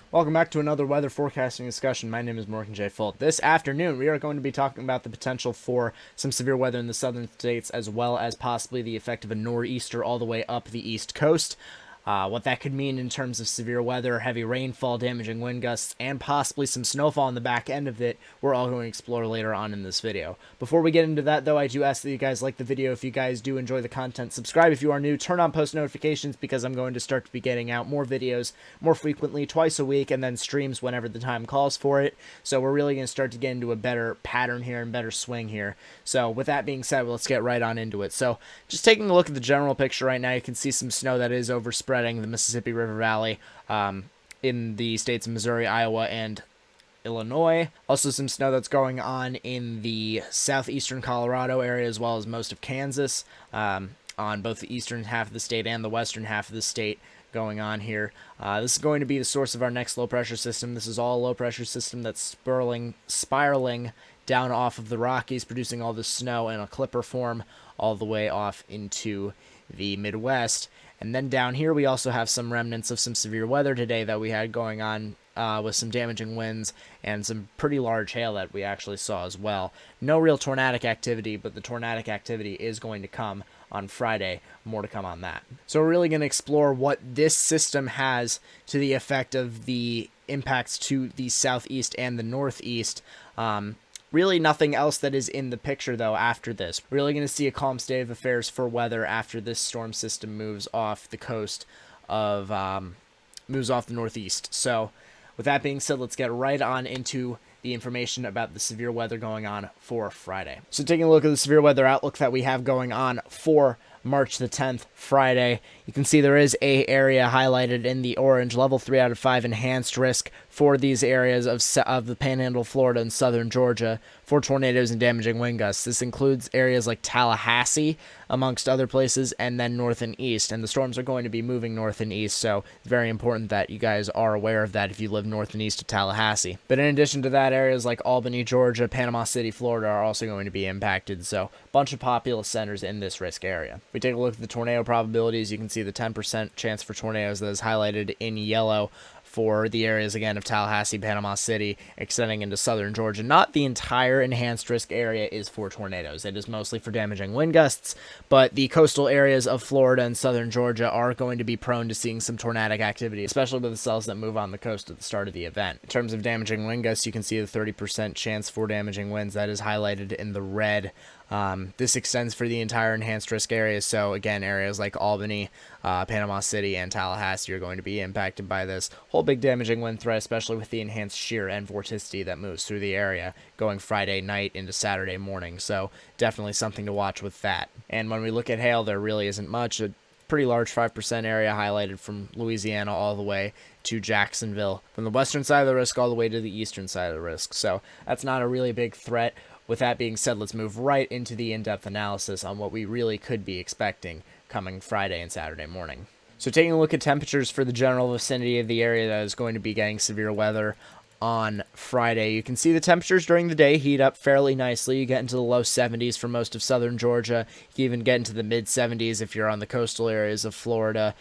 Welcome back to another weather forecasting discussion. My name is Morgan J. Folt. This afternoon, we are going to be talking about the potential for some severe weather in the southern states, as well as possibly the effect of a nor'easter all the way up the east coast. What that could mean in terms of severe weather, heavy rainfall, damaging wind gusts, and possibly some snowfall on the back end of it, we're all going to explore later on in this video. Before we get into that, though, I do ask that you guys like the video. If you guys do enjoy the content, subscribe if you are new, turn on post notifications, because I'm going to start to be getting out more videos more frequently, twice a week, and then streams whenever the time calls for it. So we're really going to start to get into a better pattern here and better swing here. So with that being said, let's get right on into it. So just taking a look at the general picture right now, you can see some snow that is overspread the Mississippi River Valley in the states of Missouri, Iowa, and Illinois. Also some snow that's going on in the southeastern Colorado area, as well as most of Kansas, on both the eastern half of the state and the western half of the state going on here. This is going to be the source of our next low pressure system. This is all a low pressure system that's spiraling down off of the Rockies, producing all this snow in a clipper form all the way off into the Midwest. And then down here, we also have some remnants of some severe weather today that we had going on with some damaging winds and some pretty large hail that we actually saw as well. No real tornadic activity, but the tornadic activity is going to come on Friday. More to come on that. So we're really going to explore what this system has to the effect of the impacts to the southeast and the northeast. Really nothing else that is in the picture, though, after this. We're really going to see a calm state of affairs for weather after this storm system moves off the coast of, moves off the northeast. So with that being said, let's get right on into the information about the severe weather going on for Friday. So taking a look at the severe weather outlook that we have going on for March the 10th, Friday, you can see there is a area highlighted in the orange, level 3 out of 5 enhanced risk for these areas of the Panhandle, Florida, and southern Georgia for tornadoes and damaging wind gusts. This includes areas like Tallahassee, amongst other places, and then north and east. And the storms are going to be moving north and east, so it's very important that you guys are aware of that if you live north and east of Tallahassee. But in addition to that, areas like Albany, Georgia, Panama City, Florida are also going to be impacted, so a bunch of populous centers in this risk area. If we take a look at the tornado probabilities, you can see the 10% chance for tornadoes that is highlighted in yellow for the areas, again, of Tallahassee, Panama City, extending into southern Georgia. Not the entire enhanced risk area is for tornadoes. It is mostly for damaging wind gusts, but the coastal areas of Florida and southern Georgia are going to be prone to seeing some tornadic activity, especially with the cells that move on the coast at the start of the event. In terms of damaging wind gusts, you can see the 30% chance for damaging winds. That is highlighted in the red. This extends for the entire enhanced risk areas, so again, areas like Albany, Panama City, and Tallahassee are going to be impacted by this whole big damaging wind threat, especially with the enhanced shear and vorticity that moves through the area going Friday night into Saturday morning, so definitely something to watch with that. And when we look at hail, there really isn't much. A pretty large 5% area highlighted from Louisiana all the way to Jacksonville, from the western side of the risk all the way to the eastern side of the risk, so that's not a really big threat. With that being said, let's move right into the in-depth analysis on what we really could be expecting coming Friday and Saturday morning. So taking a look at temperatures for the general vicinity of the area that is going to be getting severe weather on Friday, you can see the temperatures during the day heat up fairly nicely. You get into the low 70s for most of southern Georgia. You can even get into the mid 70s if you're on the coastal areas of Florida.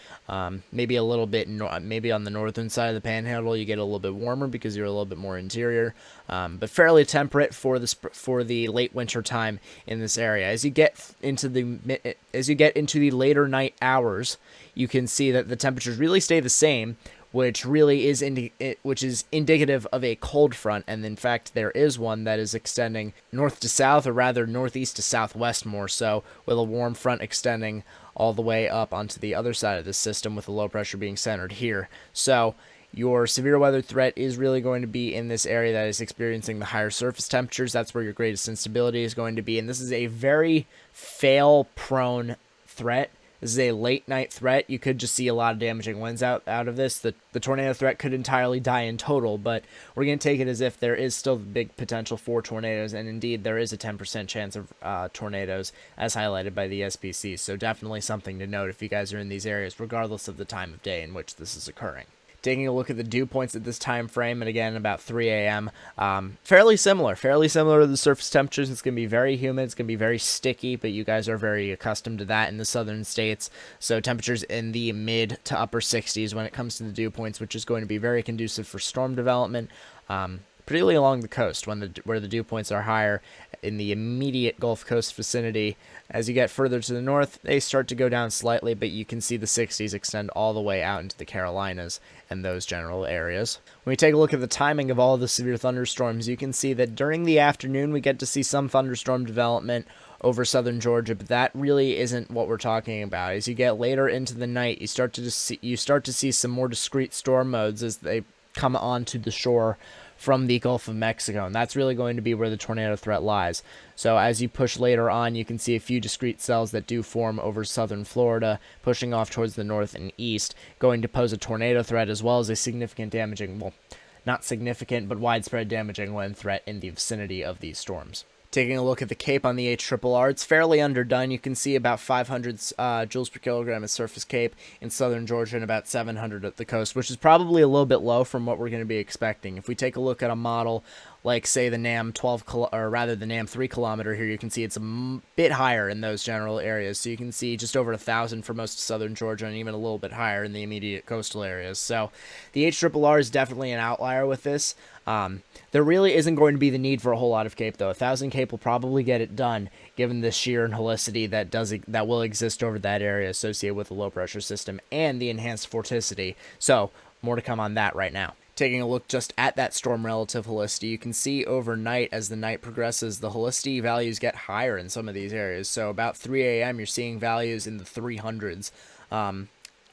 Maybe a little bit, maybe on the northern side of the Panhandle, you get a little bit warmer because you're a little bit more interior. But fairly temperate for the late winter time in this area. As you get into the later night hours, you can see that the temperatures really stay the same, which really is indicative of a cold front, and in fact there is one that is extending north to south, or rather northeast to southwest more so, with a warm front extending all the way up onto the other side of the system, with the low pressure being centered here. So your severe weather threat is really going to be in this area that is experiencing the higher surface temperatures. That's where your greatest instability is going to be, and this is a very fail-prone threat. This is a late night threat. You could just see a lot of damaging winds out of this. The tornado threat could entirely die in total, but we're going to take it as if there is still big potential for tornadoes, and indeed there is a 10% chance of tornadoes as highlighted by the SPC. So definitely something to note if you guys are in these areas, regardless of the time of day in which this is occurring. Taking a look at the dew points at this time frame, and again about 3 a.m. Fairly similar to the surface temperatures. It's going to be very humid. It's going to be very sticky, but you guys are very accustomed to that in the southern states. So temperatures in the mid to upper 60s when it comes to the dew points, which is going to be very conducive for storm development. Particularly along the coast, where the dew points are higher in the immediate Gulf Coast vicinity. As you get further to the north, they start to go down slightly, but you can see the 60s extend all the way out into the Carolinas and those general areas. When we take a look at the timing of all of the severe thunderstorms, you can see that during the afternoon we get to see some thunderstorm development over southern Georgia, but that really isn't what we're talking about. As you get later into the night, you start to see some more discrete storm modes as they come onto the shore from the Gulf of Mexico, and that's really going to be where the tornado threat lies. So as you push later on, you can see a few discrete cells that do form over southern Florida, pushing off towards the north and east, going to pose a tornado threat as well as a significant damaging, well, not significant, but widespread damaging wind threat in the vicinity of these storms. Taking a look at the Cape on the HRRR, it's fairly underdone. You can see about 500 joules per kilogram at surface Cape in southern Georgia and about 700 at the coast, which is probably a little bit low from what we're going to be expecting. If we take a look at a model like, say, the NAM the NAM 3 kilometer here, you can see it's a bit higher in those general areas. So you can see just over 1,000 for most of southern Georgia and even a little bit higher in the immediate coastal areas. So the HRRR is definitely an outlier with this. There really isn't going to be the need for a whole lot of Cape, though. 1,000 Cape will probably get it done, given the shear and helicity that will exist over that area associated with the low-pressure system and the enhanced vorticity. So, more to come on that right now. Taking a look just at that storm relative helicity, you can see overnight as the night progresses, the helicity values get higher in some of these areas. So about 3 a.m., you're seeing values in the 300s.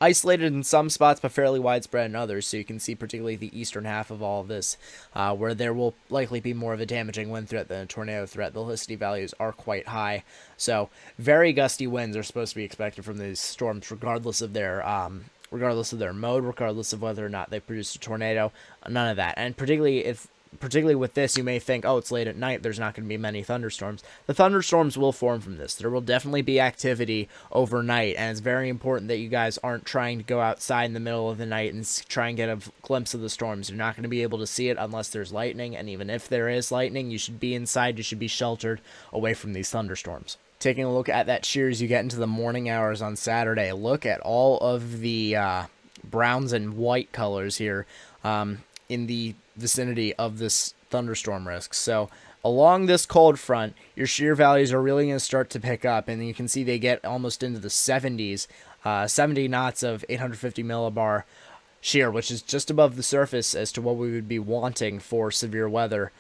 Isolated in some spots, but fairly widespread in others. So you can see particularly the eastern half of all of this, where there will likely be more of a damaging wind threat than a tornado threat. The helicity values are quite high. So very gusty winds are supposed to be expected from these storms, regardless of their mode, regardless of whether or not they produce a tornado. None of that. And particularly with this, you may think, oh, it's late at night, there's not going to be many thunderstorms. The thunderstorms will form from this. There will definitely be activity overnight, and it's very important that you guys aren't trying to go outside in the middle of the night and try and get a glimpse of the storms. You're not going to be able to see it unless there's lightning, and even if there is lightning, you should be inside, you should be sheltered away from these thunderstorms. Taking a look at that shear as you get into the morning hours on Saturday, look at all of the browns and white colors here in the vicinity of this thunderstorm risk. So along this cold front, your shear values are really going to start to pick up, and you can see they get almost into the 70s, 70 knots of 850 millibar shear, which is just above the surface as to what we would be wanting for severe weather.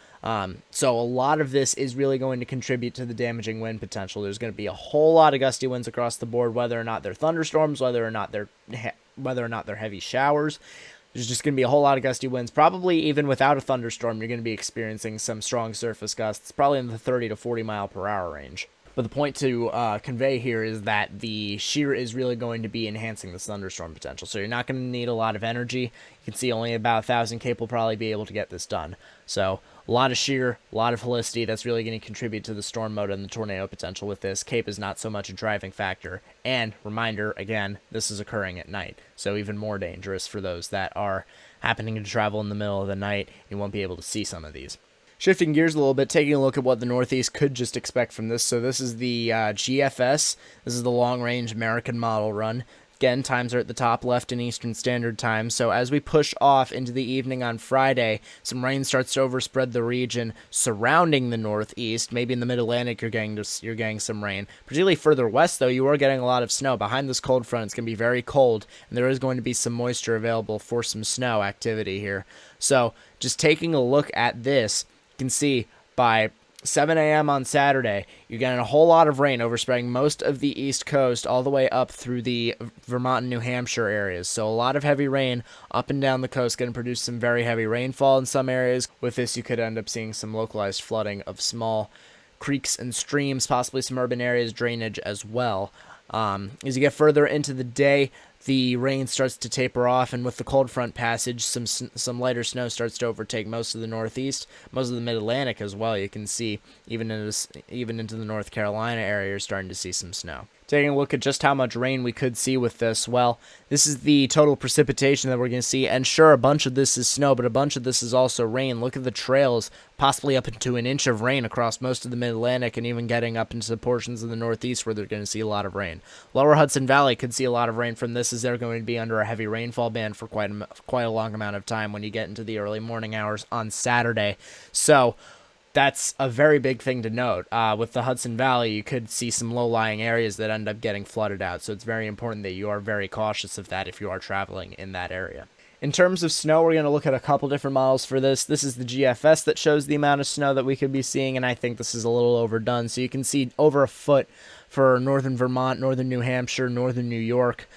So a lot of this is really going to contribute to the damaging wind potential. There's going to be a whole lot of gusty winds across the board, whether or not they're thunderstorms, whether or not they're heavy showers. There's just going to be a whole lot of gusty winds. Probably even without a thunderstorm, you're going to be experiencing some strong surface gusts, probably in the 30 to 40 mile per hour range. But the point to convey here is that the shear is really going to be enhancing this thunderstorm potential. So you're not going to need a lot of energy. You can see only about 1,000 Cape will probably be able to get this done. So a lot of shear, a lot of helicity, that's really going to contribute to the storm mode and the tornado potential with this. Cape is not so much a driving factor. And reminder, again, this is occurring at night. So even more dangerous for those that are happening to travel in the middle of the night. You won't be able to see some of these. Shifting gears a little bit, taking a look at what the Northeast could just expect from this. So this is the GFS. This is the long-range American model run. Again, times are at the top left in Eastern Standard Time. So as we push off into the evening on Friday, some rain starts to overspread the region surrounding the Northeast. Maybe in the Mid-Atlantic you're getting some rain. Particularly further west, though, you are getting a lot of snow. Behind this cold front, it's going to be very cold, and there is going to be some moisture available for some snow activity here. So just taking a look at this, you can see by 7 a.m. on Saturday, you're getting a whole lot of rain overspreading most of the East Coast all the way up through the Vermont and New Hampshire areas. So a lot of heavy rain up and down the coast, going to produce some very heavy rainfall in some areas. With this, you could end up seeing some localized flooding of small creeks and streams, possibly some urban areas, drainage as well. As you get further into the day, the rain starts to taper off, and with the cold front passage, some lighter snow starts to overtake most of the Northeast, most of the Mid-Atlantic as well. You can see even into the North Carolina area, you're starting to see some snow. Taking a look at just how much rain we could see with this, well, this is the total precipitation that we're going to see, and sure, a bunch of this is snow, but a bunch of this is also rain. Look at the trails, possibly up into an inch of rain across most of the Mid-Atlantic, and even getting up into portions of the Northeast where they're going to see a lot of rain. Lower Hudson Valley could see a lot of rain from this, as they're going to be under a heavy rainfall band for quite a long amount of time when you get into the early morning hours on Saturday. So that's a very big thing to note. With the Hudson Valley, you could see some low-lying areas that end up getting flooded out, so it's very important that you are very cautious of that if you are traveling in that area. In terms of snow, we're going to look at a couple different models for this. This is the GFS that shows the amount of snow that we could be seeing, and I think this is a little overdone. So you can see over a foot for northern Vermont, northern New Hampshire, northern New York.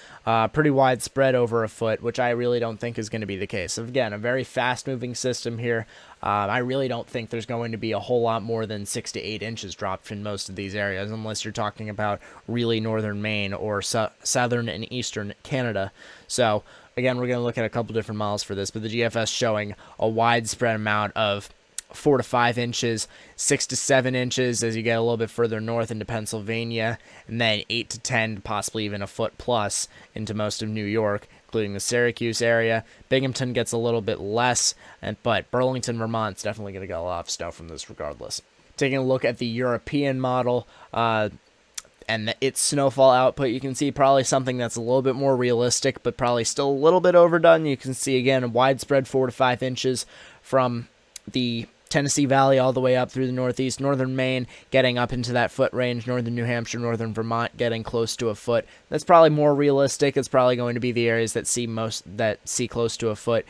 Pretty widespread over a foot, which I really don't think is going to be the case. Again, a very fast-moving system here. I really don't think there's going to be a whole lot more than 6 to 8 inches dropped in most of these areas, unless you're talking about really northern Maine or southern and eastern Canada. So, again, we're going to look at a couple different models for this, but the GFS showing a widespread amount of 4 to 5 inches, 6 to 7 inches as you get a little bit further north into Pennsylvania, and then 8 to 10, possibly even a foot plus into most of New York, including the Syracuse area. Binghamton gets a little bit less, but Burlington, Vermont's definitely going to get a lot of snow from this regardless. Taking a look at the European model, and its snowfall output, you can see probably something that's a little bit more realistic, but probably still a little bit overdone. You can see, again, a widespread 4 to 5 inches from the Tennessee Valley all the way up through the Northeast, northern Maine getting up into that foot range, northern New Hampshire, northern Vermont getting close to a foot. That's probably more realistic. It's probably going to be the areas that see close to a foot.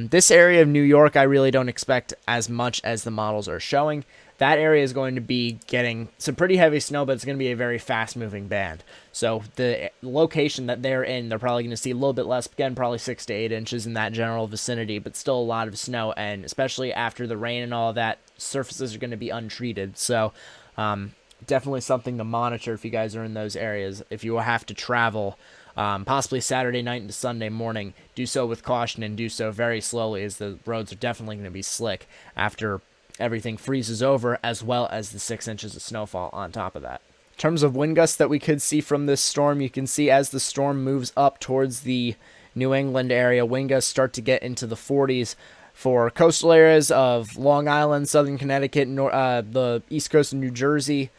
This area of New York, I really don't expect as much as the models are showing. That area is going to be getting some pretty heavy snow, but it's going to be a very fast-moving band. So the location that they're in, they're probably going to see a little bit less, again, probably 6 to 8 inches in that general vicinity, but still a lot of snow, and especially after the rain and all of that, surfaces are going to be untreated. So definitely something to monitor if you guys are in those areas. If you have to travel, possibly Saturday night into Sunday morning, do so with caution and do so very slowly, as the roads are definitely going to be slick after everything freezes over, as well as the 6 inches of snowfall on top of that. In terms of wind gusts that we could see from this storm, you can see as the storm moves up towards the New England area, wind gusts start to get into the 40s for coastal areas of Long Island, southern Connecticut, the east coast of New Jersey,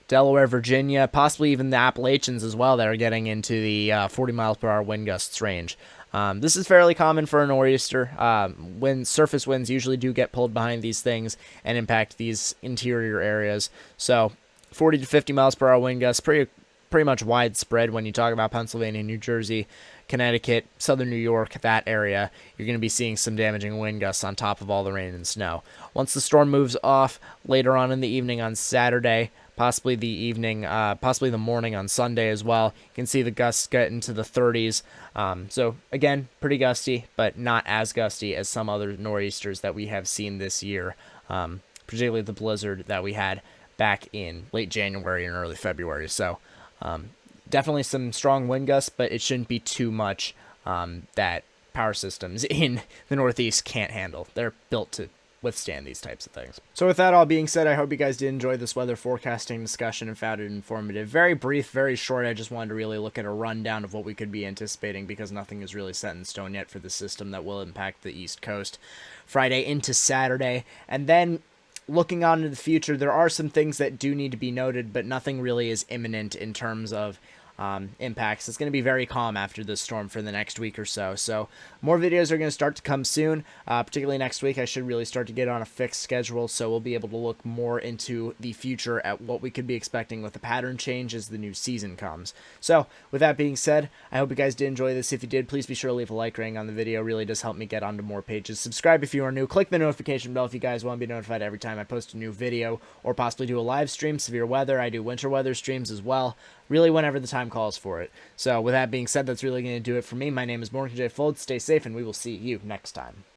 Delaware, Virginia, possibly even the Appalachians as well that are getting into the 40 miles per hour wind gusts range. This is fairly common for a nor'easter. When surface winds usually do get pulled behind these things and impact these interior areas. So 40 to 50 miles per hour wind gusts, pretty much widespread when you talk about Pennsylvania, New Jersey, Connecticut, southern New York, that area. You're going to be seeing some damaging wind gusts on top of all the rain and snow. Once the storm moves off later on in the evening on Saturday, possibly the evening, possibly the morning on Sunday as well, you can see the gusts get into the 30s. So again, pretty gusty, but not as gusty as some other nor'easters that we have seen this year, particularly the blizzard that we had back in late January and early February. So definitely some strong wind gusts, but it shouldn't be too much that power systems in the Northeast can't handle. They're built to withstand these types of things. So with that all being said, I hope you guys did enjoy this weather forecasting discussion and found it informative. Very brief, very short. I just wanted to really look at a rundown of what we could be anticipating, because nothing is really set in stone yet for the system that will impact the East Coast Friday into Saturday. And then looking on into the future, there are some things that do need to be noted, but nothing really is imminent in terms of impacts. It's going to be very calm after this storm for the next week or so. So more videos are going to start to come soon, particularly next week. I should really start to get on a fixed schedule, so we'll be able to look more into the future at what we could be expecting with the pattern change as the new season comes. So with that being said, I hope you guys did enjoy this. If you did, please be sure to leave a like rating on the video. It really does help me get onto more pages. Subscribe if you are new. Click the notification bell if you guys want to be notified every time I post a new video, or possibly do a live stream. Severe weather, I do winter weather streams as well, really whenever the time calls for it. So with that being said, that's really going to do it for me. My name is Morgan J. Fold. Stay safe, and we will see you next time.